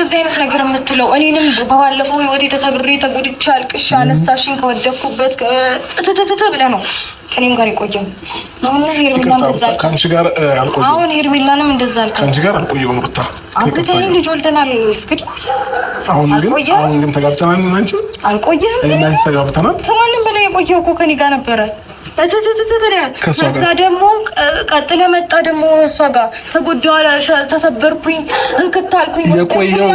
እንደዚህ አይነት ነገር የምትለው? እኔንም በባለፈው ህይወቴ ተሰብሬ ተጎድቼ አልቅሼ አነሳሽኝ ከወደኩበት ተተተተ ብለህ ነው ከኔም ጋር የቆየው። አሁን ሄርሜላም እንደዛ አልኩ። ካንቺ ጋር አልቆየም። አሁን ሄርሜላንም እንደዛ አልኩ። ካንቺ ጋር አልቆየም ሩታ። አብረን ልጅ ወልደናል። እስኪ አሁን ግን ተጋብተናል። አንቺ አልቆየም። እኔ አንቺ ተጋብተናል። ከማንም በላይ የቆየው እኮ ከኔ ጋር ነበረ። ከዛ ደግሞ ቀጥለ መጣ ደግሞ እሷ ጋር ተጎዳሁ፣ ተሰበርኩኝ፣ እንክታልኩኝ። የቆየው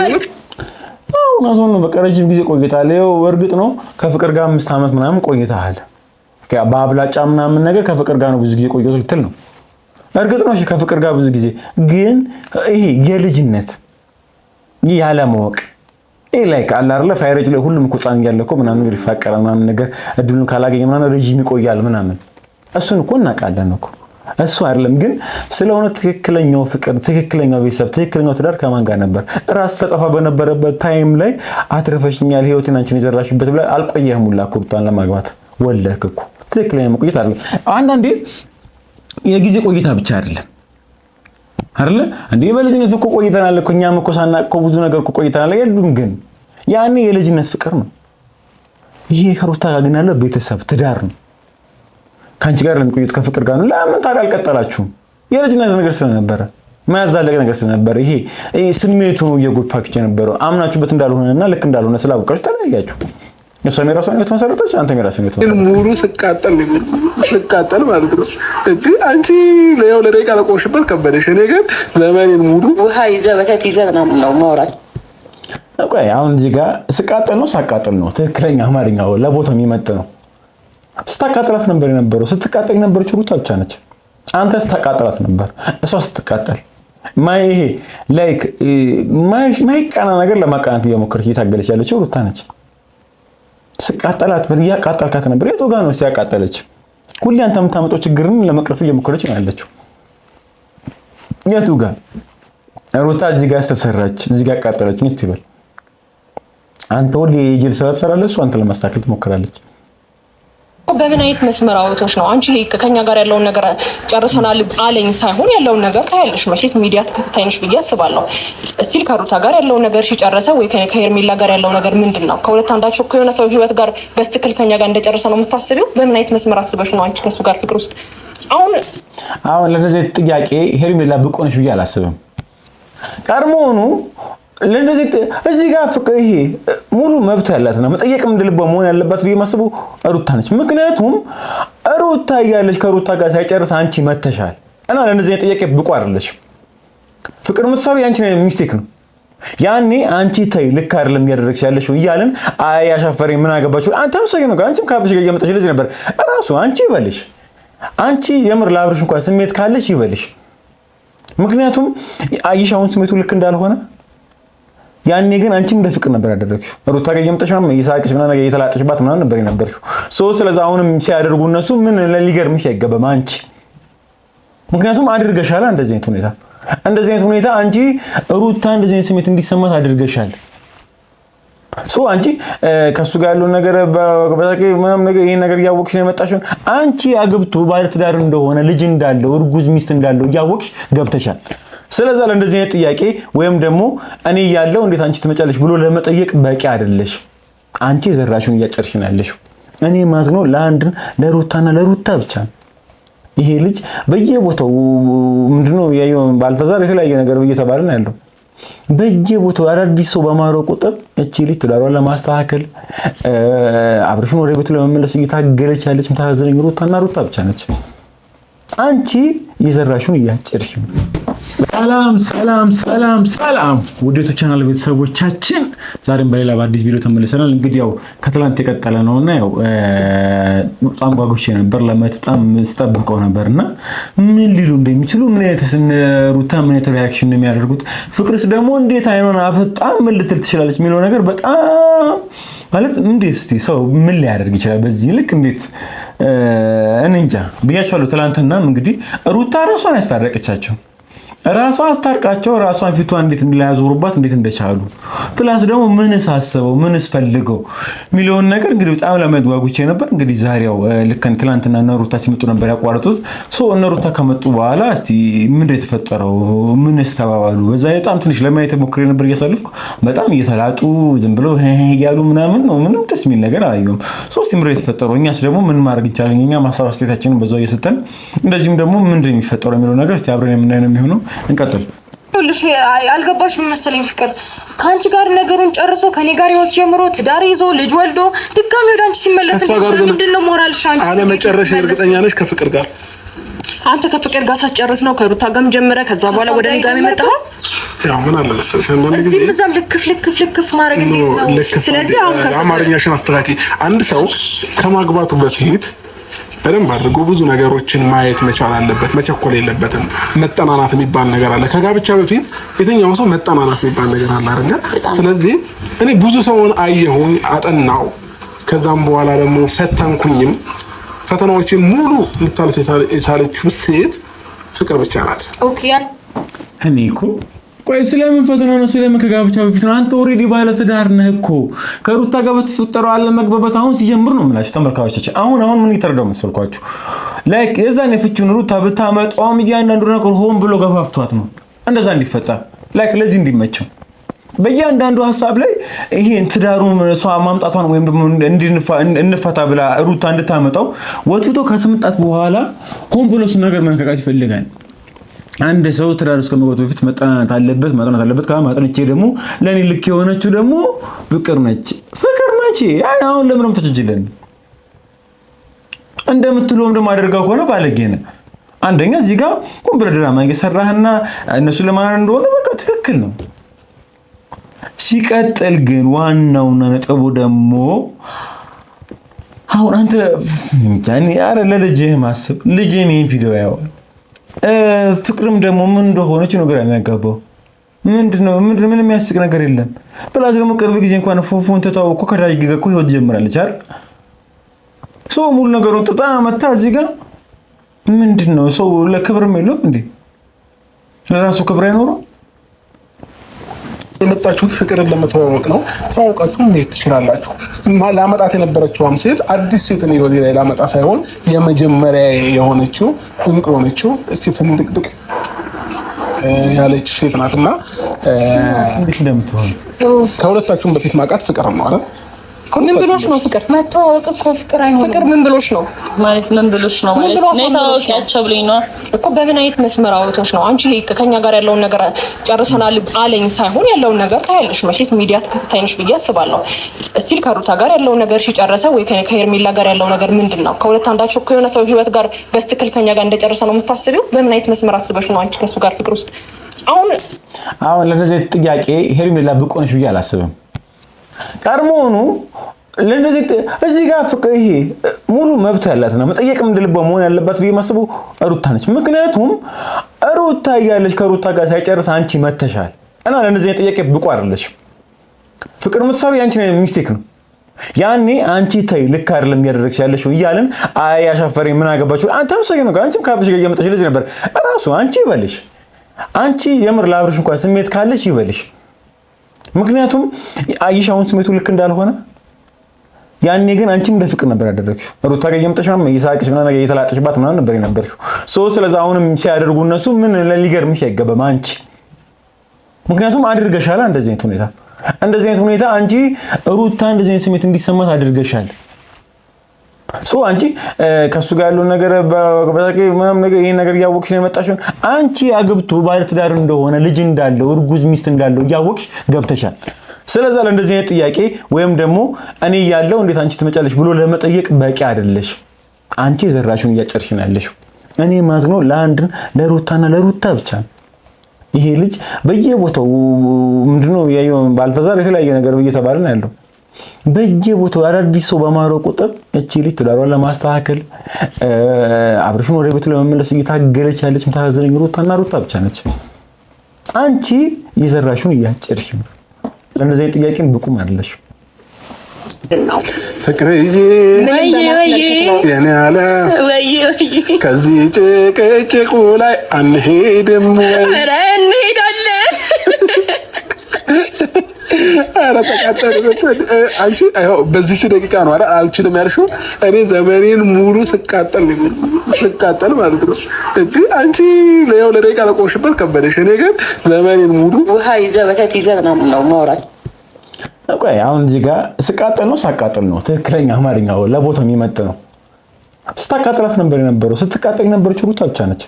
ነው በቃ ረጅም ጊዜ ቆይታል። ይኸው እርግጥ ነው ከፍቅር ጋር 5 ዓመት ምናምን ቆይታል። በአብላጫ ምናምን ነገር ከፍቅር ጋር ነው ብዙ ጊዜ ቆይቶ ልትል ነው። እርግጥ ነው ከፍቅር ጋር ብዙ ጊዜ ግን ይሄ የልጅነት ያለማወቅ ላይክ አለ አይደለ ፋይሬጅ ላይ ሁሉም እኮ ጻን ያለ እኮ ምናምን ነገር ይፋቀራል ምናምን ነገር እድሉን ካላገኘ ምናምን ረጅም ይቆያል ምናምን እሱን እኮ እናውቃለን እኮ እሱ አይደለም ግን ስለሆነ ትክክለኛው ፍቅር ትክክለኛው ቤተሰብ ትክክለኛው ትዳር ከማን ጋር ነበር? ራስ ተጠፋ በነበረበት ታይም ላይ አትረፈሽኛል ህይወቴን አንቺን የዘራሽበት ብላ አልቆየህም ሁላ እኮ ብታን ለማግባት ወለድክ እኮ ትክክለኛ መቆየት አይደለም። አንዳንዴ የጊዜ ቆይታ ብቻ አይደለም አይደለ እንዴ በልጅነት እኮ ቆይተናል እኮ እኛም እኮ ሳናቅ እኮ ብዙ ነገር እኮ ቆይተናል። የሉም ግን ያኔ የልጅነት ፍቅር ነው። ይሄ ከሩታ ጋር ግን ያለው ቤተሰብ ትዳር ነው። ካንቺ ጋር ለሚቆዩት ከፍቅር ጋር ነው። ለምን ታዲያ አልቀጠላችሁም? የልጅነት ነገር ስለነበረ ማያዛለቅ ነገር ስለነበረ ይሄ ስሜቱ ነው እየጎፋችሁ የነበረው አምናችሁበት እንዳልሆነና ልክ እንዳልሆነ ስላወቃችሁ ተለያያችሁ። እሷም የራሷን ህይወት መሰረተች፣ አንተም የራስህን ህይወት መሰረተች። ሙሉ ስቃጠል ማለት ነው እንጂ አንቺ ለያው ለደቂቃ ለቆሽበት ከበደሽ። እኔ ግን ዘመኔን ሙሉ ውሃ ይዘህ በከት ይዘህ ምናምን ነው ማውራት። ቆይ አሁን እዚህ ጋር ስቃጠል ነው ሳቃጠል ነው ትክክለኛ አማርኛው ለቦታው የሚመጥ ነው። ስታቃጠላት ነበር የነበረው። ስትቃጠል የነበረችው ሩታ ብቻ ነች። አንተ ስታቃጠላት ነበር፣ እሷ ስትቃጠል ይሄ ላይክ ማይቃና ነገር ለማቃናት እየሞከረች እየታገለች ያለችው ሩታ ነች። ስቃጠላት በያቃጠልካት ነበር። የቱ ጋር ነው ሲያቃጠለች? ሁሌ አንተ የምታመጣው ችግርን ለመቅረፍ እየሞከረች ነው ያለችው። የቱ ጋር ሩታ እዚህ ጋር ተሰራች፣ እዚህ ጋር አቃጠለች እስቲ በል አንተ። ሁሌ የጅል ስራ ትሰራለች፣ እሷ አንተ ለማስተካከል ትሞክራለች። በምን አይነት መስመር አውቶች ነው አንቺ ከኛ ጋር ያለውን ነገር ጨርሰናል አለኝ ሳይሆን ያለውን ነገር ታያለሽ። መቼስ ሚዲያ ተከታታይ ነሽ ብዬ አስባለሁ። እስቲል ከሩታ ጋር ያለውን ነገር ሲጨርሰ ወይ ከሄርሜላ ጋር ያለው ነገር ምንድነው? ከሁለት አንዳቸው ከሆነ ሰው ህይወት ጋር በስትክክል ከኛ ጋር እንደጨረሰ ነው የምታስቢው? በምን አይነት መስመር አስበሽ ነው አንቺ ከሱ ጋር ፍቅር ውስጥ? አሁን ለነዚህ ጥያቄ ሄርሜላ ብቁ ነሽ ብዬ አላስብም። ቀድሞውኑ ለነዚህ እዚህ ጋር ፍቅር ይሄ ሙሉ መብት ያላትና መጠየቅም እንደልባ መሆን ያለባት ብዬ ማስበው ሩታ ነች። ምክንያቱም ሩታ ያለች ከሩታ ጋር ሳይጨርስ አንቺ መተሻል እና ለነዚህ ጥያቄ ብቁ አይደለሽ። ፍቅር የምትሰሩ ያንቺ ሚስቴክ ነው። ያኔ አንቺ ተይ ልክ አይደለም ያደረግሽ ያለሽው እያለን አይ አሻፈረኝ ምን አገባችሁ አንተ ወሰኝ ነው አንቺም ካብሽ ጋር እየመጣሽ ለዚህ ነበር ራሱ አንቺ ይበልሽ። አንቺ የምር ላብርሽ እንኳን ስሜት ካለሽ ይበልሽ። ምክንያቱም አይሻውን ስሜቱ ልክ እንዳልሆነ ያኔ ግን አንቺም እንደ ፍቅር ነበር ያደረግሽው። ሩታ ጋር እየመጣሽ ነው ይሳቅሽ ምናምን ነገር እየተላጠሽባት ምናምን ነበር የነበርሽው። ስለዚህ አሁንም ሲያደርጉ እነሱ ምን ሊገርምሽ አይገባም አንቺ። ምክንያቱም አድርገሻል እንደዚህ አይነት ሁኔታ አንቺ ሩታ እንደዚህ አይነት ስሜት እንዲሰማት አድርገሻል። አንቺ ከሱ ጋር ያለው ነገር በበዛቂ ምናምን ነገር ይሄን ነገር እያወቅሽ ነው የመጣሽው። አንቺ አግብቶ ባለ ትዳር እንደሆነ ልጅ እንዳለው እርጉዝ ሚስት እንዳለው እያወቅሽ ገብተሻል። ስለዚህ ለእንደዚህ አይነት ጥያቄ ወይም ደግሞ እኔ ያለው እንዴት አንቺ ትመጫለሽ ብሎ ለመጠየቅ በቂ አይደለሽ። አንቺ ዘራሽውን እያጨርሽ ነው ያለሽው። እኔ ማዝነው ለሩታና ለሩታ ብቻ ነው። ይሄ ልጅ በየቦታው ምንድነው ያየው ባልተዛር የተለያየ ነገር እየተባለ ነው ያለው። በየቦታው አዳዲስ ሰው በማረው ቁጥር እቺ ልጅ ትዳሯን ለማስተካከል አብርሽን ወደ ቤቱ ለመመለስ እየታገለች ያለች የምታሳዝነኝ ሩታና ሩታ ብቻ ነች። አንቺ የዘራሽውን እያጨርሽ ነው። ሰላም ውዴቱ ቻናል ቤተሰቦቻችን ዛሬም በሌላ በአዲስ ቪዲዮ ተመልሰናል። እንግዲህ ያው ከትላንት የቀጠለ ነውና ያው በጣም ጓጉቼ ነበር ለመጣም ስጠብቀው ነበርና ምን ሊሉ እንደሚችሉ ምን ሩታ ምን ሪአክሽን እንደሚያደርጉት ፍቅርስ ደግሞ እንዴት አይኖና አፈጣ ምን ልትል ትችላለች የሚለው ነገር በጣም ማለት እንዴት እስቲ ሰው ምን ሊያደርግ ይችላል በዚህ ልክ እንዴት እኔ እንጃ ብያቸዋለሁ። ትላንትናም እንግዲህ ሩታ ራሷን ያስታረቀቻቸው ራሷ አስታርቃቸው ራሷን ፊቷ እንዴት እንላያዞሩባት እንዴት እንደቻሉ ፕላስ ደግሞ ምንስ አስበው ምንስ ፈልገው ሚሊዮን ነገር እንግዲህ በጣም ለመድዋጉቼ ነበር። እንግዲህ ዛሬው ልከን ትላንትና ነሩታ ሲመጡ ነበር ያቋረጡት። ነሩታ ከመጡ በኋላ እስቲ ምንድነው የተፈጠረው ምንስ ተባባሉ? በዛ በጣም ትንሽ ለማየት ሞክሬ ነበር እያሳለፍኩ በጣም እየተላጡ ዝም ብለው እያሉ ምናምን ነው ምንም ደስ የሚል ነገር አላየሁም። እስቲ ምንድነው የተፈጠረው? እኛስ ደግሞ ምን ማድረግ ይቻላል? እኛ ማሳብ አስተያየታችንን በዛው እየሰጠን እንደዚሁም ደግሞ ምንድነው የሚፈጠረው የሚለው ነገር እስቲ አብረን የምናየው ነው የሚሆነው። እንቀጥል። ሁሉሽ አልገባሽም መሰለኝ ፍቅር ከአንቺ ጋር ነገሩን ጨርሶ ከኔ ጋር ህይወት ጀምሮ ትዳር ይዞ ልጅ ወልዶ ድጋሚ ወደ አንቺ ሲመለስ ምንድነው ሞራልሽ? አንቺ አለ መጨረሻ እርግጠኛ ነሽ ከፍቅር ጋር? አንተ ከፍቅር ጋር ሳትጨርስ ነው ከሩታ ጋርም ጀመረ ከዛ በኋላ ወደ እኔ ጋር የመጣው? ያው ምን አለ መሰለሽ እንደዚህ እዚህ ምዛም ልክፍ ማድረግ እንዴት ነው? ስለዚህ አሁን አማርኛሽን አስተካኪ። አንድ ሰው ከማግባቱ በፊት በደንብ አድርጎ ብዙ ነገሮችን ማየት መቻል አለበት። መቸኮል የለበትም። መጠናናት የሚባል ነገር አለ። ከጋብቻ በፊት የትኛው ሰው መጠናናት የሚባል ነገር አለ አይደል? ስለዚህ እኔ ብዙ ሰውን አየሁኝ፣ አጠናው፣ ከዛም በኋላ ደግሞ ፈተንኩኝም። ፈተናዎችን ሙሉ ልታልፍ የቻለችው ሴት ፍቅር ብቻ ናት። ኦኬ እኔ እኮ ቆይ ስለምን ፈተና ነው? ስለምን ከጋብቻ በፊት ነው? አንተ ኦሬዲ ባለ ትዳር ነህ እኮ። ከሩታ ጋር በተፈጠረው አለመግባባት አሁን ሲጀምር ነው የምላችሁ ተመልካቾቻችን። አሁን ምን ይተረዳው መሰልኳችሁ? ላይክ የዛን የፍቺውን ሩታ ብታመጣውም እያንዳንዱ ነገር ሆን ብሎ ገፋፍቷት ነው እንደዛ እንዲፈጠር ላይክ ለዚህ እንዲመቸው በእያንዳንዱ ሀሳብ ላይ ይሄን ትዳሩን እሷ ማምጣቷን ወይም ደግሞ እንፈታ ብላ ሩታ እንድታመጣው ወጥቶ ከስምጣት በኋላ ሆን ብሎ እሱ ነገር መንከቃት ይፈልጋል። አንድ ሰው ትዳር ውስጥ ከመግባቱ በፊት መጠናት አለበት። ከማጥንቼ ደግሞ ለኔ ልክ የሆነችው ደግሞ ፍቅር ነች። ፍቅር ነች። አሁን ለምንም ተጅጅለን እንደምትለውም ደግሞ አድርጋው ከሆነ ባለጌ ነህ። አንደኛ እዚህ ጋር ሆን ብለህ ድራማ እየሰራህና እነሱ ለማን እንደሆነ በቃ ትክክል ነው። ሲቀጥል ግን ዋናውና ነጥቡ ደግሞ አሁን አንተ ለልጅህ ማስብ ልጅህም ይሄን ቪዲዮ ያየዋል። ፍቅርም ደግሞ ምን እንደሆነች ነው ግራ የሚያጋባው። ምንድነው ምን የሚያስቅ ነገር የለም። ፕላስ ደግሞ ቅርብ ጊዜ እንኳን ፎፎን ተታውቆ ከዳጅ ጋር እኮ ህይወት ጀምራለች አይደል? ሰው ሙሉ ነገሩን ጥጣ መታ እዚህ ጋር ምንድነው ሰው ለክብርም የለውም እንዴ? ለራሱ ክብር አይኖረው? የመጣችሁት ፍቅርን ለመተዋወቅ ነው። ተዋወቃችሁ እንዴት ትችላላችሁ? ላመጣት የነበረችው ሴት አዲስ ሴት ነው ወዲህ ላይ ላመጣ ሳይሆን የመጀመሪያ የሆነችው እንቁ ሆነችው እቺ ፍንድቅድቅ ያለች ሴት ናትና እንዴት እንደምትሆን ከሁለታችሁም በፊት ማውቃት ፍቅር ነው አይደል? ምን ብሎሽ ነው ፍቅር? መተዋወቅ እኮ ፍቅር አይሆንም። ፍቅር ምን ብሎሽ ነው ማለት ምን ብሎሽ ነው ማለት ነው? ታውቂያቸው ብለኝ ነው እኮ። በምን አይነት መስመር አውጥቶሽ ነው? አንቺ ከኛ ጋር ያለውን ነገር ጨርሰናል አለኝ ሳይሆን ያለውን ነገር ታያለሽ። መቼስ ሚዲያ ተከታታይ ነሽ ብዬ አስባለሁ። እስቲል ከሩታ ጋር ያለውን ነገር ሲጨርሰ ወይ ከሄርሜላ ጋር ያለው ነገር ምንድነው? ከሁለት አንዳቸው ከሆነ ሰው ህይወት ጋር በስትክክል ከኛ ጋር እንደጨረሰ ነው የምታስቢው? በምን አይነት መስመር አስበሽ ነው አንቺ ከሱ ጋር ፍቅር ውስጥ? አሁን ለነዚህ ጥያቄ ሄርሜላ ብቁ ነሽ ብዬ አላስብም። ቀድሞውኑ ለነዚህ እዚህ ጋር ፍቅር ይሄ ሙሉ መብት ያላትና መጠየቅም እንደልባ መሆን ያለባት ብዬ ማስበው ሩታ ነች። ምክንያቱም ሩታ እያለች ከሩታ ጋር ሳይጨርስ አንቺ መተሻል እና ለነዚህ ጥያቄ ብቁ አይደለሽ። ፍቅር የምትሰሩ ያንቺ ሚስቴክ ነው። ያኔ አንቺ ተይ ልክ አይደለም ያደረግሽ ያለሽው እያልን አይ አሻፈረኝ ምን አገባችሁ አንተ ወሰኝ ነው። አንቺም ካብሽ ጋር እየመጣሽ ለዚህ ነበር ራሱ አንቺ ይበልሽ። አንቺ የምር ላብርሽ እንኳን ስሜት ካለሽ ይበልሽ። ምክንያቱም አይሻውን ስሜቱ ልክ እንዳልሆነ ያኔ ግን አንቺም እንደ ፍቅር ነበር ያደረግሽው። ሩታ ጋር እየመጣሽ ነው ይሳቅሽ ምናምን ነገር እየተላጨሽባት ምናምን ነበር የነበርሽው። ስለዚህ አሁንም ሲያደርጉ እነሱ ምን ሊገርምሽ አይገባም አንቺ። ምክንያቱም አድርገሻል እንደዚህ አይነት ሁኔታ አንቺ ሩታ እንደዚህ አይነት ስሜት እንዲሰማት አድርገሻል። አንቺ ከሱ ጋር ያለው ነገር በቃ ምናምን ነገር ይሄን ነገር እያወቅሽ ነው የመጣሽው። አንቺ አግብቶ ባለ ትዳር እንደሆነ ልጅ እንዳለው እርጉዝ ሚስት እንዳለው እያወቅሽ ገብተሻል። ስለዚህ ለእንደዚህ አይነት ጥያቄ ወይም ደግሞ እኔ ያለው እንዴት አንቺ ትመጫለሽ ብሎ ለመጠየቅ በቂ አይደለሽ። አንቺ ዘራሽውን እያጨርሽ ነው ያለሽው። እኔ ማዝነው ለሩታና ለሩታ ብቻ ነው። ይሄ ልጅ በየቦታው ምንድነው ያየው ባልተዛር የተለያየ ነገር እየተባለ ነው ያለው። በየቦታው አዳዲስ ሰው በማረው ቁጥር እቺ ልጅ ትዳሯን ለማስተካከል አብርሽን ወደ ቤቱ ለመመለስ እየታገለች ያለች የምታሳዝነኝ ሩታና ሩታ ብቻ ነች። አንቺ የዘራሽውን እያጨርሽ ነው። ለነዚህ ጥያቄን ብቁም አይደለሽ። ፍቅርዬ የኔ አለ ከዚህ ጭቅጭቁ ላይ አንሄድም ወይ? ኧረ እንሄዳለን። ኧረ ተቃጠልኩ። አንቺ በዚህ ደቂቃ ነው አይደል አልችልም ያልሽው? እኔ ዘመኔን ሙሉ ስቃጠል ማለት ነው እንጂ አንቺ ለደቂቃ ለቆሽበት ከበደሽ። እኔ ግን ዘመኔን ሙሉ ውሃ ይዘህ በከት ይዘህ ምናምን ነው ማውራት። ቆይ አሁን እዚህ ጋር ስቃጠል ነው ሳቃጠል ነው ትክክለኛ አማርኛው ለቦታው የሚመጥ ነው። ስታቃጠላት ነበር የነበረው። ስትቃጠል ነበረች ሩታ ብቻ ነች።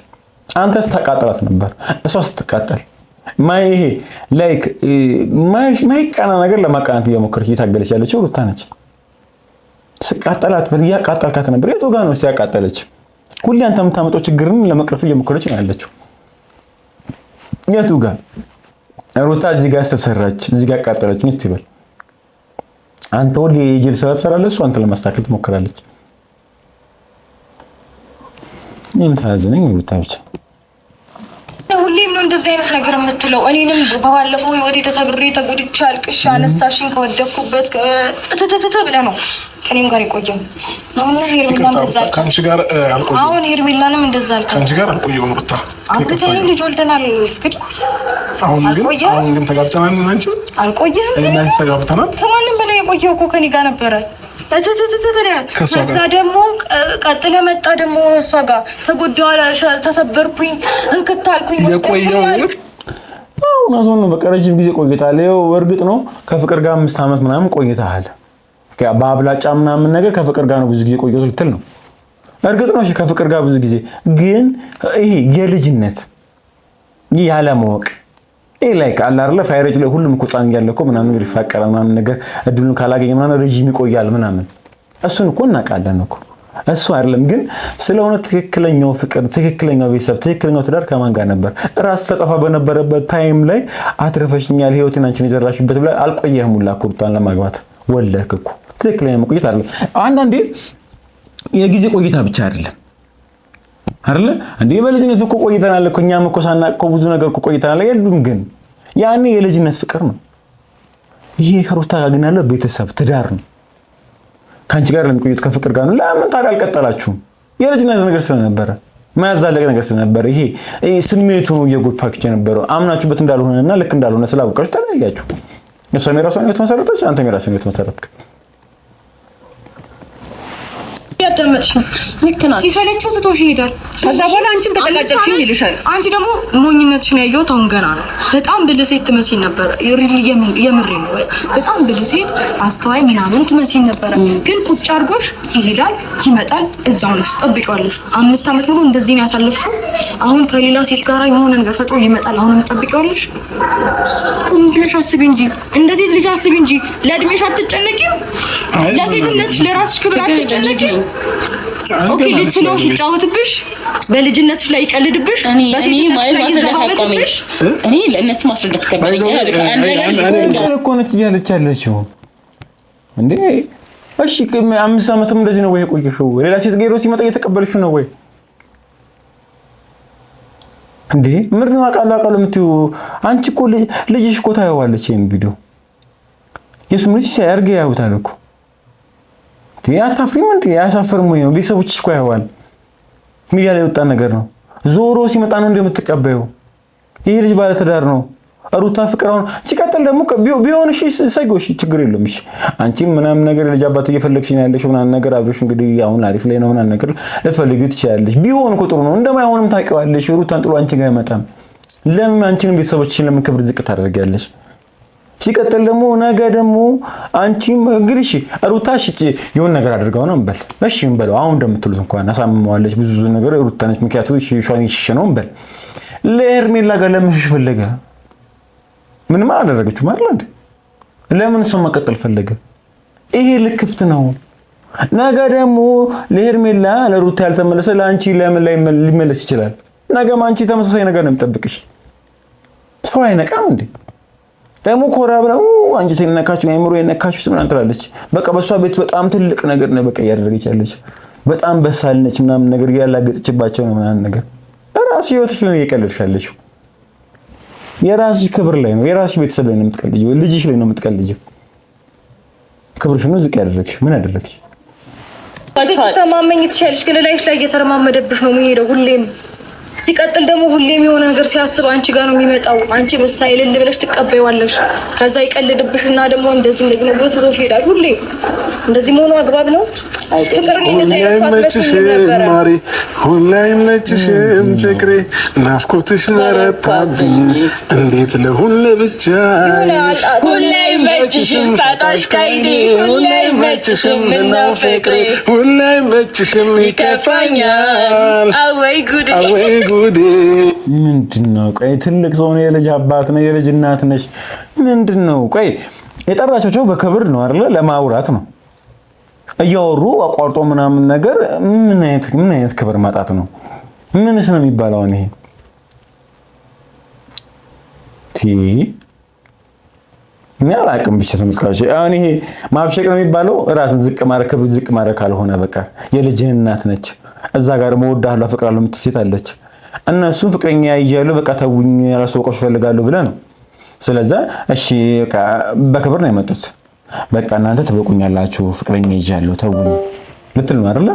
አንተ ስታቃጠላት ነበር፣ እሷ ስትቃጠል ይሄ ላይክ ማይቃና ነገር ለማቃናት እየሞከረች እየታገለች ያለችው ሩታ ነች። ስቃጠላት እያቃጠልካት ነበር። የቱ ጋር ነው ያቃጠለች? ሁሌ አንተ የምታመጣው ችግርን ለመቅረፍ እየሞከረች ነው ያለችው። የቱ ጋር ሩታ እዚህ ጋር ተሰራች፣ እዚህ ጋር አቃጠለች እስቲ በል አንተ። ሁሌ የጅል ስራ ትሰራለች፣ እሷ አንተ ለማስተካከል ትሞክራለች። ምን ታዝነኝ ሩታ ብቻ ሁሌም ነው እንደዚህ አይነት ነገር የምትለው። እኔንም በባለፈው ህይወቴ ተሰብሬ ተጎድቼ አልቅሼ አነሳሽኝ ከወደኩበት ተተተተ ብለህ ነው ከኔም ጋር የቆየው። አሁን ሄርሜላም እንደዛ አልኩ። ካንቺ ጋር አልቆየም። አሁን ሄርሜላንም እንደዛ አልኩ። ካንቺ ጋር አልቆየም ሩታ። አብተን ልጅ ወልደናል። እስኪ አሁን ግን ተጋብተናል። አንቺ አልቆየም። እኔ አንቺ ተጋብተናል። ከማንም በላይ የቆየው እኮ ከኔ ጋር ነበረ። ከዛ ደግሞ ቀጥለ መጣ ደግሞ እሷ ጋር ተጎዳሁ፣ ተሰበርኩኝ፣ እንክታልኩኝ። የቆየው እውነቱን ነው። በቃ ረጅም ጊዜ ቆይታል። ይኸው እርግጥ ነው ከፍቅር ጋር 5 ዓመት ምናምን ቆይተሃል። በአብላጫ ምናምን ነገር ከፍቅር ጋር ነው ብዙ ጊዜ ቆይቶ ልትል ነው። እርግጥ ነው ከፍቅር ጋር ብዙ ጊዜ ግን ይሄ የልጅነት ያለማወቅ ላይክ አለ አይደለ ፋይሬጅ ላይ ሁሉም እኮ ህፃን እያለ እኮ ምናምን ነገር ይፋቀራል ምናምን ነገር እድሉን ካላገኘ ምናምን ረጅም ይቆያል ምናምን። እሱን እኮ እናውቃለን እኮ እሱ አይደለም። ግን ስለሆነ ትክክለኛው ፍቅር፣ ትክክለኛው ቤተሰብ፣ ትክክለኛው ትዳር ከማን ጋር ነበር? ራስ ተጠፋ በነበረበት ታይም ላይ አትረፈሽኛል ህይወቴን አንቺን የዘራሽበት ብላ አልቆየህም ሁላ እኮ ሩታን ለማግባት ወለድክ እኮ። ትክክለኛ መቆየት አይደለም። አንዳንዴ የጊዜ ቆይታ ብቻ አይደለም አይደለ እንዴ? በልጅነት እኮ ቆይተናል እኮ እኛም እኮ ሳናቅ እኮ ብዙ ነገር እኮ ቆይተናል። የሉም ግን ያኔ የልጅነት ፍቅር ነው። ይሄ ከሩታ ጋር ግን ያለው ቤተሰብ ትዳር ነው። ካንቺ ጋር ለሚቆዩት ከፍቅር ጋር ነው። ለምን ታዲያ አልቀጠላችሁም? የልጅነት ነገር ስለነበረ ማያዛለቅ ነገር ስለነበረ ይሄ ስሜቱ ነው እየጎፋችሁ የነበረው። አምናችሁበት እንዳልሆነና ልክ እንዳልሆነ ስላወቃችሁ ተለያያችሁ። እሷም የራሷን ህይወት መሰረተች፣ አንተም የራስህን ህይወት መሰረትክ። ያደመጥሽ ልክ ናት። ሲሰለቸው ትቶሽ ይሄዳል። ከዛ በኋላ አንቺን ተጨቃጨቅሽ ይልሻል። አንቺ ደግሞ ሞኝነትሽን ያየሁት አሁን ገና ነው። በጣም ብልህ ሴት ትመስይ ነበር። የምሬ ነው። በጣም ብልህ ሴት አስተዋይ ምናምን ትመስይ ነበር። ግን ቁጭ አድርጎሽ ይሄዳል፣ ይመጣል፣ እዛው ነሽ ትጠብቂዋለሽ። 5 ዓመት ሙሉ እንደዚህ ነው ያሳለፍሽው። አሁን ከሌላ ሴት ጋር የሆነ ነገር ፈጥሮ ይመጣል። አሁን ትጠብቂዋለሽ። ቁም ብለሽ አስቢ እንጂ እንደዚህ ልጅ አስቢ እንጂ ለእድሜሽ አትጨነቂም። ለሴትነትሽ ለራስሽ ክብር አትጨነቂም። ኦኬ ልጅ ስለሆንሽ ይጫወትብሽ፣ በልጅነትሽ ላይ ይቀልድብሽ፣ በሴትነትሽ ላይ ይዘባበትብሽ። እኔ ለእነሱ ማስረዳት ከበደኛል እኮ ነች እያለች ያለችው እንዴ። እሺ 5 ዓመትም እንደዚህ ነው ወይ ቆየሽው? ሌላ ሴት ጋር ሲመጣ እየተቀበልሽው ነው ወይ እንዴ? ምንድን ነው አቃላ የምትይው አንቺ? እኮ ልጅሽ እኮ ታየዋለች ይሄን ቪዲዮ። የሱም ልጅ ሲያርግ ያዩታል እኮ። አታፍሪም እንዴ? አያሳፍርም ወይ ነው? ቤተሰቦችሽ እኮ ያዩዋል። ሚዲያ ላይ የወጣ ነገር ነው። ዞሮ ሲመጣ ነው እንደምትቀበዩ። ይሄ ልጅ ባለ ትዳር ነው። ሩታ ፍቅራውን ሲቀጥል ደግሞ ቢሆን እሺ ሰጎሽ ችግር የለውም። እሺ አንቺም ምናምን ነገር ልጅ አባት እየፈለግሽ ነው ያለሽ ምናምን ነገር አብረሽ እንግዲህ አሁን አሪፍ ላይ ነው ምናምን ነገር ልትፈልጊው ትችያለሽ። ቢሆን እኮ ጥሩ ነው። እንደማይሆንም ታውቂዋለሽ። ሩታን ጥሎ አንቺ ጋር አይመጣም። ለምን አንቺንም ቤተሰቦችሽን ለምን ክብር ዝቅ ታደርጊያለሽ? ሲቀጥል ደግሞ ነገ ደግሞ አንቺም እንግዲህ እሺ ሩታ እሺ የሆነ ነገር አድርጋው ነው እንበል። እሺ እንበለው አሁን እንደምትሉት እንኳን አሳምመዋለች ብዙ ነገር ሩታ ነች። ምክንያቱም ሻኒ ነው እንበል። ለሄርሜላ ጋር ለምን ፈለገ? ምንም አላደረገችው ማለት እንዴ? ለምን እሷ መቀጠል ፈለገ? ይሄ ልክፍት ነው። ነገ ደግሞ ለሄርሜላ ለሩታ ያልተመለሰ ለአንቺ ለምን ላይ ሊመለስ ይችላል? ነገም አንቺ ተመሳሳይ ነገር ነው የምጠብቅሽ። ሰው አይነቃም እንዴ? ደግሞ ኮራ ብለው አንቺ ተነካችሁ አይምሮ የነካችሁ ምናምን ትላለች። በቃ በሷ ቤት በጣም ትልቅ ነገር ነው በቃ እያደረገች ያለች። በጣም በሳል ነች ምናምን ነገር ያላገጥችባቸው ነው ምናምን ነገር። ራስሽ ህይወትሽ ላይ እየቀለድሽ ያለሽው የራስሽ ክብር ላይ ነው፣ የራስሽ ቤተሰብ ላይ ነው የምትቀልጂው፣ ልጅሽ ላይ ነው የምትቀልጂው። ክብርሽ ነው ዝቅ ያደረግሽ። ምን አደረግሽ? ተማመኝ ትችያለሽ፣ ግን ላይሽ ላይ እየተረማመደብሽ ነው የሚሄደው ሁሌም። ሲቀጥል ደግሞ ሁሌም የሆነ ነገር ሲያስብ አንቺ ጋር ነው የሚመጣው። አንቺ ምሳሌ ልል ብለሽ ትቀበይዋለሽ። ከዛ ይቀልድብሽና ደግሞ እንደዚህ ነው ብሎ ትቶሽ ይሄዳል። ሁሌ እንደዚህ መሆኑ አግባብ ነው? ፍቅር እንደዚህ አይመስልሽም ነበር ማሪ? ሁሌ አይመችሽም ፍቅሬ፣ ናፍቆትሽ በረታብኝ። እንዴት ለሁን ለብቻ ሁሌ አይመችሽም ሳጣሽ ካይኔ፣ ሁሌ አይመችሽም ነው ፍቅሬ፣ ሁሌ አይመችሽም ይከፋኛል። አወይ ጉዴ ጉዴ ምንድነው? ቆይ ትልቅ ሰው ነው፣ የልጅ አባት ነው፣ የልጅ እናት ነሽ። ምንድነው? ቆይ የጠራቸው በክብር ነው አይደለ? ለማውራት ነው እያወሩ አቋርጦ ምናምን ነገር። ምን አይነት ክብር ማጣት ነው? ምንስ ነው የሚባለው? ይሄ እኔ አላውቅም። ብቻ ተመልካቾች አሁን ይሄ ማብሸቅ ነው የሚባለው። ራስን ዝቅ ማድረግ፣ ክብር ዝቅ ማድረግ ካልሆነ በቃ የልጅህ እናት ነች። እዛ ጋር መወዳለሁ አፈቅራለሁ የምትል ሴት አለች። እነሱን ፍቅረኛ ይያያሉ በቃ ተውኝ ያላስወቀሽ ፈልጋለሁ ብለህ ነው። ስለዚህ እሺ በቃ በክብር ነው የመጡት። በቃ እናንተ ትበቁኛላችሁ ፍቅረኛ ይያያለሁ ተውኝ ልትል ነው አይደለ?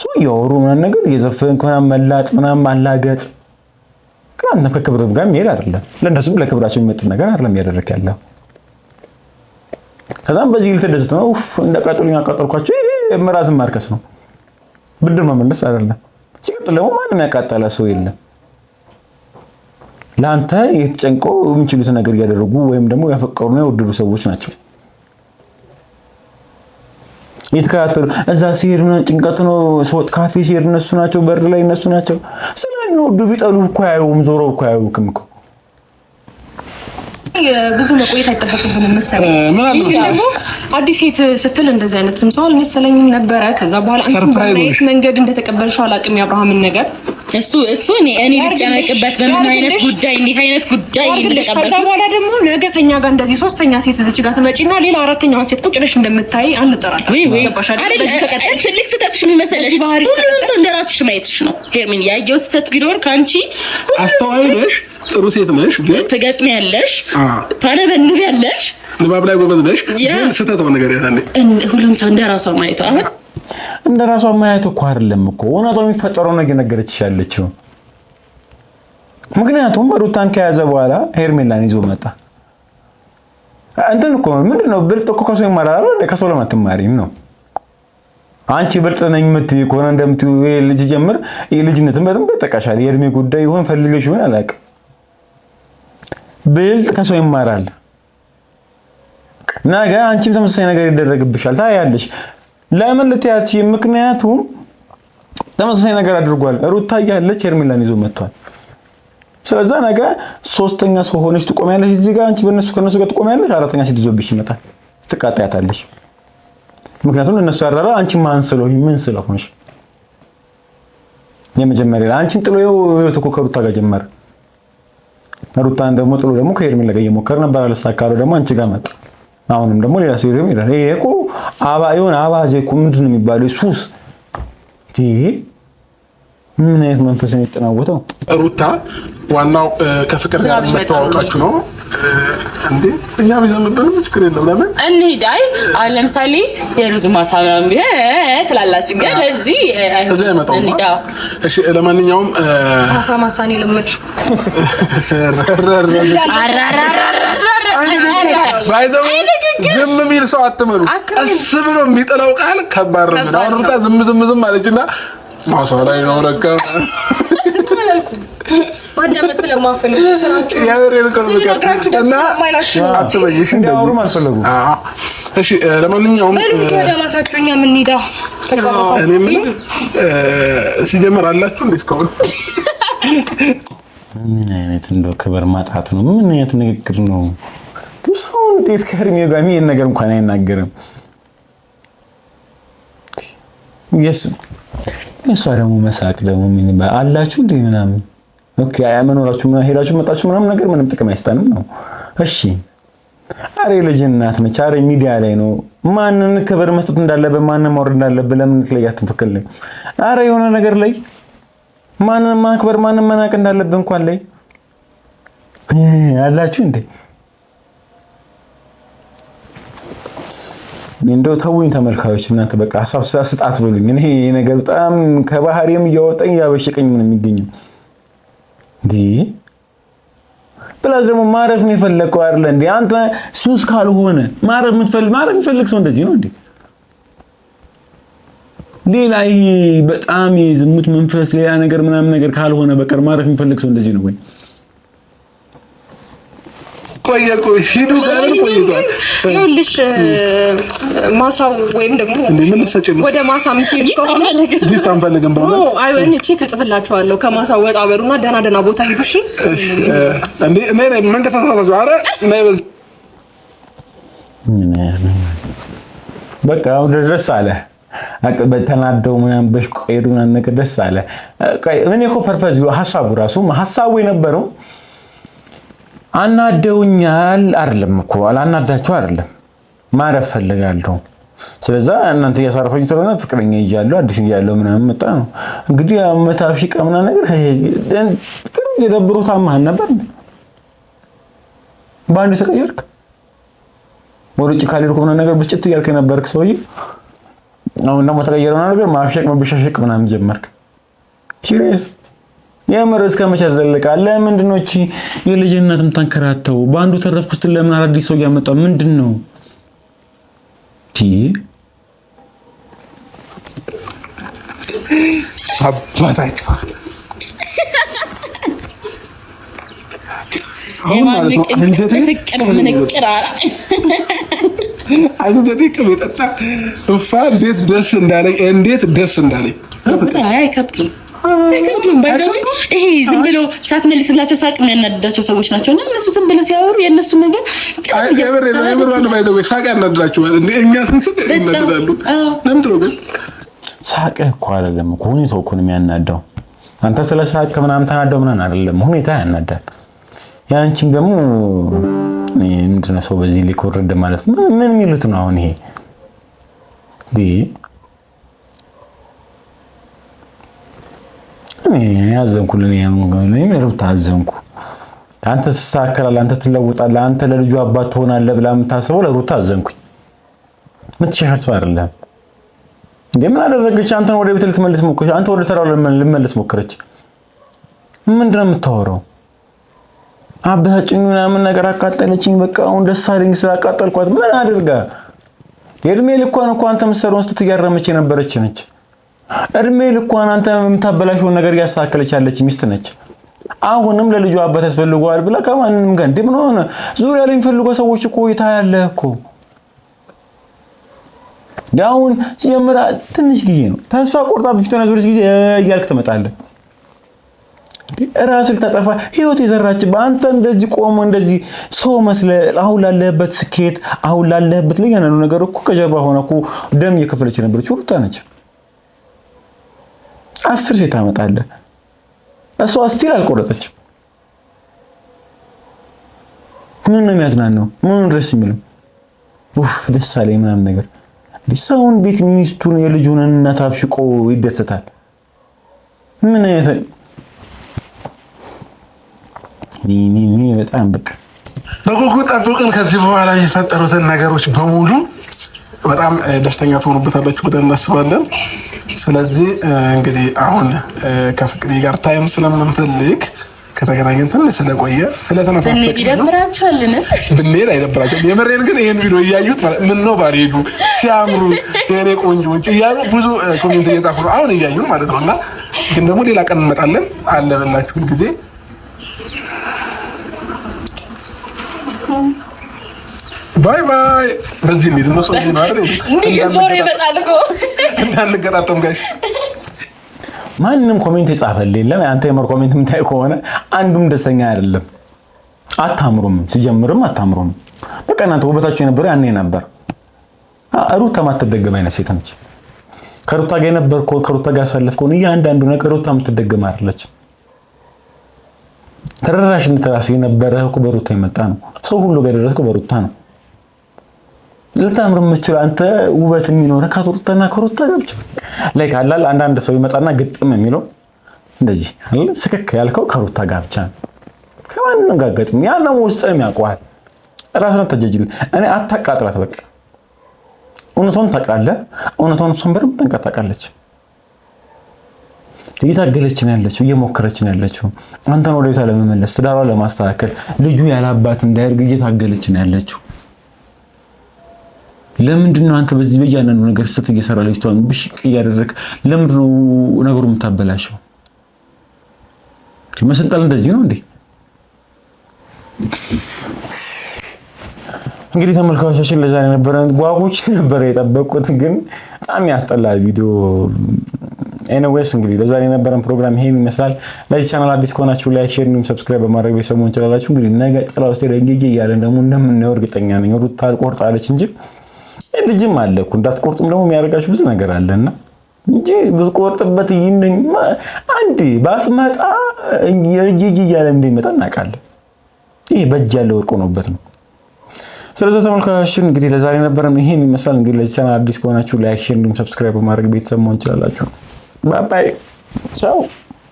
ሰው ያወሩ ምናምን ነገር እየዘፈንክ ምናምን መላጥ ምናምን ማላገጥ ከአንተ ከክብር ጋር የሚሄድ አይደለም። ለእነሱም ለክብራቸው የሚመጥን ነገር አይደለም ያደረክ ያለው። ከዛም በዚህ ልትደሰት ነው እንደቀጥሉኝ አቃጠልኳቸው። ይሄ መራዝም ማርከስ ነው፣ ብድር መመለስ አይደለም። ሲቀጥል ደግሞ ማንም ያቃጠለ ሰው የለም። ለአንተ የተጨንቀው የሚችሉት ነገር እያደረጉ ወይም ደግሞ ያፈቀሩና የወደዱ ሰዎች ናቸው የተከታተሉ። እዛ ሲሄድ ነው ጭንቀት ነው፣ ሰው ካፌ ሲሄድ እነሱ ናቸው፣ በር ላይ እነሱ ናቸው። ስለሚወዱ ቢጠሉ እኮ አያዩም፣ ዞሮ እኮ አያዩክም እኮ። ብዙ መቆየት አይጠበቅብንም መሰለኝ። ደግሞ አዲስ ሴት ስትል እንደዚህ አይነት ሰው አልመሰለኝም ነበረ። ከዛ በኋላ አንተ መንገድ እንደተቀበልሽው አላውቅም የአብርሃምን ነገር እሱ እኔ ልጨነቅበት በምን አይነት ጉዳይ እንዴት አይነት ጉዳይ እንደተቀበልኩ። ከዛ በኋላ ደግሞ ነገ ከኛ ጋር እንደዚህ ሶስተኛ ሴት እዚህ ጋር ትመጪና ሌላ አራተኛዋ ሴት ቁጭ ብለሽ እንደምታይ አንጠራጠር። ትልቅ ስህተትሽ ምን መሰለሽ? ሁሉንም ሰው እንደራስሽ ማየትሽ ነው ሄርሚን። ያየሁት ስህተት ቢኖር ከአንቺ አስተዋይ ነሽ፣ ጥሩ ሴት ነሽ፣ ግን ትገጥሚያለሽ፣ ታነበንቢያለሽ፣ ንባብ ላይ ጎበዝ ነሽ፣ ግን ስህተት ነው ነገር ያታለ። ሁሉም ሰው እንደራሷ ማየት አሁን እንደራሷ ማየት እኮ አይደለም እኮ እውነታው የሚፈጠረው ነገር ነገረችሽ ያለችው። ምክንያቱም ሩታን ከያዘ በኋላ ሄርሜላን ይዞ መጣ። እንትን እኮ ምንድነው ብልጥ እኮ ከሰው ይማራል አይደል? ከሰው ለማትማሪም ነው። አንቺ ብልጥ ነኝ የምትይ ከሆነ እንደምትዩ ልጅ ጀምር ልጅነትን በደንብ ተጠቃሻል። የእድሜ ጉዳይ ይሆን ፈልገሽ ይሆን አላውቅም። ብልጥ ከሰው ይማራል። ነገ አንቺም ተመሳሳይ ነገር ይደረግብሻል፣ ታያለሽ። ለምን ልትያቺ? ምክንያቱም ተመሳሳይ ነገር አድርጓል። ሩታ ያለች ሄርሜላን ይዞ መጥቷል። ስለዛ ነገ ሶስተኛ ሰው ሆነሽ ትቆሚያለሽ እዚህ ጋር። አንቺ ከነሱ ጋር ትቆሚያለሽ፣ አራተኛ ሴት ይዞብሽ ይመጣል፣ ትቃጣያታለሽ። ምክንያቱም እነሱ ያራራ አንቺ ማን ስለሆንሽ ምን ስለሆንሽ የመጀመሪያ አንቺን ጥሎ ህይወት እኮ ከሩታ ጋር ጀመረ። ሩታን ደግሞ ጥሎ ደግሞ ከሄርሜላ ጋር እየሞከረ ነበር፣ አልሳካለው። ደግሞ አንቺ ጋር መጣ። አሁንም ደግሞ ሌላ ሰው ይላል። ይሄ እኮ አባዜ እኮ ምንድን ነው የሚባለው? ሱስ። ይሄ ምን አይነት መንፈስ ነው የተጠናወተው? ሩታ ዋናው ከፍቅር ጋር መተዋወቃችሁ ነው እንዴ? እኛ ቢዘምብን ችግር የለም። ለምን እንሂድ? አይ አሁን ለምሳሌ የሩዝ ማሳማም ትላላችሁ፣ ግን ለዚህ አይሆንም። እሺ ለማንኛውም ማሳማሳኔ ለምጭ ዝም የሚል ሰው አትመኑ። ቀስ ብሎ የሚጥለው ቃል ከባድ ነው። አሁን ሩታ ዝም አለችና ማሳ ላይ ነው ለካ ማዳመጥ ስለማፈልግ ሰራችሁ እና አትበይሽ እንዳውሩ ማሰለጉ። እሺ ለማንኛውም ወደ ማሳቸኛ ምን ሄዳ እኔ ምን ሲጀመር አላችሁ እንዴ? እስካሁን ምን አይነት እንደው ክብር ማጣት ነው? ምን አይነት ንግግር ነው? ሰው እንዴት ከሄርሜላ ጋር ይሄን ነገር እንኳን አይናገርም? እሷ ደግሞ መሳቅ ደግሞ ምን ይባል አላችሁ እንዴ ምናምን። ኦኬ አያመኖራችሁ ምናምን ሄዳችሁ መጣችሁ ምናምን ነገር ምንም ጥቅም አይስታንም ነው። እሺ አሬ ልጅ እናት ነች። አሬ ሚዲያ ላይ ነው። ማንን ክብር መስጠት እንዳለበት ማንን ማውረድ እንዳለበት ለምን ትለያት ትፈክልኝ? አሬ የሆነ ነገር ላይ ማንን ማክበር ማንን መናቅ እንዳለበት እንኳን ላይ አላችሁ እንዴ? እንደው ተውኝ ተመልካዮች እናንተ በቃ ሐሳብ ስጣት ብሉኝ። እኔ ነገር በጣም ከባህሪም እያወጣኝ ያበሸቀኝ ምን የሚገኝ እንዴ? ፕላስ ደግሞ ማረፍ ነው የፈለከው አይደል እንዴ? አንተ ሱስ ካልሆነ ማረፍ የምትፈልግ ሰው እንደዚህ ነው እንዴ? ሌላ ይሄ በጣም የዝሙት መንፈስ ሌላ ነገር ምናምን ነገር ካልሆነ በቀር ማረፍ የሚፈልግ ሰው እንደዚህ ነው ወይ? ቆየ ሂዱ ጋር ቆይቷል። ይኸውልሽ ማሳው ወይም ደግሞ ወደ ማሳ የምትሄዱ ከሆነ ጊፍት አንፈልግም ብሎ ነው። አይ ወይኔ ቼክ እጽፍላችኋለሁ። ከማሳው ወጣ በሉና ደህና ቦታ ሂዱ። እሺ እንዴ ነይ መንከታተላችሁ። ኧረ ነይ በል በቃ አሁን ድረስ አለ በተናደው ምናምን በሽቆይዱ ምናምን ነገር ደስ አለ። እኔ እኮ ፐርፐዝ ሐሳቡ የነበረው አናደውኛል አይደለም እኮ አላናዳችሁ አይደለም፣ ማረፍ ፈልጋለሁ። ስለዛ እናንተ እያሳረፈኝ ስለሆነ ፍቅረኛ ይያለሁ አዲስ ይያለሁ ምናምን መጣ ነው እንግዲህ አመታሽ ቀምና ነገር ፍቅር የደብሮ ታማህ ነበር ባንዱ ተቀየርክ ወደ ውጭ ካልሄድኩ ምናምን ነገር ብጭት እያልክ ነበርክ ሰውዬ። አሁን ደግሞ ተቀየረው ነገር ማፍሸቅ መብሸሸቅ ምናምን ጀመርክ። ሲሪየስ የምር እስከ መቼ ዘለቃለ? ምንድነው እቺ የልጅነትም ተንከራተው ባንዱ ተረፍኩት ለምን አዲስ ሰው ያመጣ ምንድነው? አባታቸው አንጀቴ ቅቤ ጠጣ። እንዴት ደስ እንዳለኝ አይከብዱም። ይሄ ዝም ብሎ ሳትመልስላቸው ሳቅ የሚያናድዳቸው ሰዎች ናቸው እና እነሱ ዝም ብለው ሲያወሩ የእነሱ ነገር ሳቅ ያናድዳቸዋል። እኛ ስንስቅ ይናድዳሉ። ለምንድን ነው ግን? ሳቅ እኮ አይደለም እኮ ሁኔታው እኮ ነው የሚያናዳው። አንተ ስለ ሳቅ ምናምን ተናደው ምናምን አይደለም፣ ሁኔታ ያናዳል። ያንቺም ደግሞ ምንድን ነው ሰው በዚህ ሊኮርድ ማለት ምን የሚሉት ነው አሁን ይሄ እኔ ያዘንኩልኝ ሩታ አዘንኩ። አንተ ተሳከራለህ፣ አንተ ትለውጣለህ፣ አንተ ለልጁ አባት ትሆናለህ ብላ የምታስበው ለሩታ አዘንኩኝ። ምትሸሻቸው አይደለም እንዴ? ምን አደረገች? አንተን ወደ ቤት ልትመልስ ሞከረች፣ አንተ ወደ ተራው ልመልስ ሞከረች። ምንድነው የምታወራው? አበሳጭኝ ምናምን ነገር አቃጠለችኝ። በቃ አሁን ደስ አለኝ ስላቃጠልኳት። ምን አድርጋ? የእድሜ ልኳን እኮ አንተ የምትሰራውን ስህተት እያረመች የነበረች ነች። እድሜ ልኳን አንተ የምታበላሽውን ነገር እያስተካከለች ያለች ሚስት ነች። አሁንም ለልጁ አባት ያስፈልገዋል ብላ ከማንንም ጋር እንዴ ምን ሆነ? ዙሪያ ላይ የሚፈልጉ ሰዎች እኮ ይታያለ እኮ። ዳውን ሲጀምራ ትንሽ ጊዜ ነው ተስፋ ቆርጣ በፊትና ዙሪያ ጊዜ እያልክ ትመጣለህ። ራስህ ተጠፋ ህይወት የዘራች በአንተ እንደዚህ ቆሞ እንደዚህ ሰው መስለ አሁን ላለህበት ስኬት አሁን ላለህበት ለያነኑ ነገር እኮ ከጀርባ ሆነ እኮ ደም እየከፈለች ነበረች ሩታ ነች። 10 ሴት አመጣለህ እሷ ስቲል አልቆረጠችም። ምን ነው የሚያዝናናው? ምን ደስ የሚለው? ደስ አለኝ ምናምን ነገር ሰውን ቤት ሚስቱን የልጁን እናት አብሽቆ ይደሰታል። ምን አይነት ኒ በጣም በቃ በጉጉት ጠብቀን ከዚህ በኋላ የፈጠሩትን ነገሮች በሙሉ በጣም ደስተኛ ትሆኑበታላችሁ ብለን እናስባለን። ስለዚህ እንግዲህ አሁን ከፍቅሬ ጋር ታይም ስለምንፈልግ ከተገናኘን ትንሽ ስለቆየ ስለተነፋፈቀ ይደብራችኋልን? ብንሄድ አይደብራችሁም? የመሬን ግን ይሄን ቪዲዮ እያዩት ማለት ምን ነው ባልሄዱ ሲያምሩ የኔ ቆንጆች እያሉ ብዙ ኮሜንት እየጻፉ ነው አሁን እያዩን ማለት ነውና ግን ደግሞ ሌላ ቀን እንመጣለን አለ በላችሁ ጊዜ ባይ ባይ። በዚህ እንሂድ ነው ሰው ነው አይደል? ዞር ይመጣል እኮ እንዳንገጣጠም ጋሽ ማንንም ኮሜንት የጻፈልኝ የለም። አንተ የመር ኮሜንት የምታይ ከሆነ አንዱም ደስተኛ አይደለም። አታምሩም፣ ሲጀምርም አታምሩም። በቃ እናንተ ውበታችሁ የነበረው ያኔ ነበር። ሩታ ማትደገም አይነት ሴት ነች። ከሩታ ጋር የነበርኩ ከሩታ ጋር ያሳለፍኩ እያንዳንዱ ነገር ሩታ የምትደገም አይደለች። ተደራሽነት ራሱ የነበረው እኮ በሩታ የመጣ ነው። ሰው ሁሉ ጋር ደረስኩ በሩታ ነው። ልታምር የምትችለው አንተ ውበት የሚኖርህ ከሩታና ከሩታ ጋር ብቻ ላይ ካላል አንዳንድ ሰው ይመጣና ግጥም የሚለው እንደዚህ አይደል? ስክክ ያልከው ከሩታ ጋር ብቻ ነው። ከማንም ጋር ግጥም ያለው ውስጥም ያውቀዋል። ራስህን ተጀጅል። እኔ አታቃጥላት በቃ እውነቷን ታውቃለህ። እውነቷን እሷን በደንብ ጠንቅቃ ታውቃለች። እየታገለች ነው ያለችው፣ እየሞከረች ነው ያለችው አንተን ወደ ቤቷ ለመመለስ፣ ትዳሯን ለማስተካከል፣ ልጁ ያላባት እንዳያድግ እየታገለች ነው ያለችው። ለምንድን ነው አንተ በዚህ በያንዳንዱ ነገር ስህተት እየሰራ ልጅቷን ብሽቅ እያደረግ ለምንድን ነው ነገሩ የምታበላሸው? መሰልጠን እንደዚህ ነው እንዴ? እንግዲህ ተመልካቾቻችን ለዛሬ የነበረን ጓጉች ነበር የጠበቁት፣ ግን በጣም ያስጠላ ቪዲዮ። ኤኒዌይስ እንግዲህ ለዛሬ የነበረን ፕሮግራም ይሄን ይመስላል። ለዚህ ቻናል አዲስ ከሆናችሁ ላይክ፣ ሼር እንዲሁም ሰብስክራይብ በማድረግ ቤተሰብ መሆን ትችላላችሁ። እንግዲህ ነገ ጥላ ውስጥ ደንገዬ እያለን ደግሞ እንደምናየው እርግጠኛ ነኝ። ሩታ አልቆርጣለች እንጂ ልጅም አለ እኮ እንዳትቆርጡም ደግሞ የሚያደርጋችሁ ብዙ ነገር አለና እንጂ ብትቆርጥበት አንዴ ባትመጣ የጂጂ እያለ እንደሚመጣ እናውቃለን። ይሄ በእጅ ያለ ወርቅ ሆኖበት ነው። ስለዚህ ተመልካቾቻችን እንግዲህ ለዛሬ ነበረን ይሄን ይመስላል። እንግዲህ ለዚህ ቻናል አዲስ ከሆናችሁ ላይክ፣ ሼር እንዲሁም ሰብስክራይብ በማድረግ ቤተሰብ መሆን ትችላላችሁ። ባይ ባይ ቻው።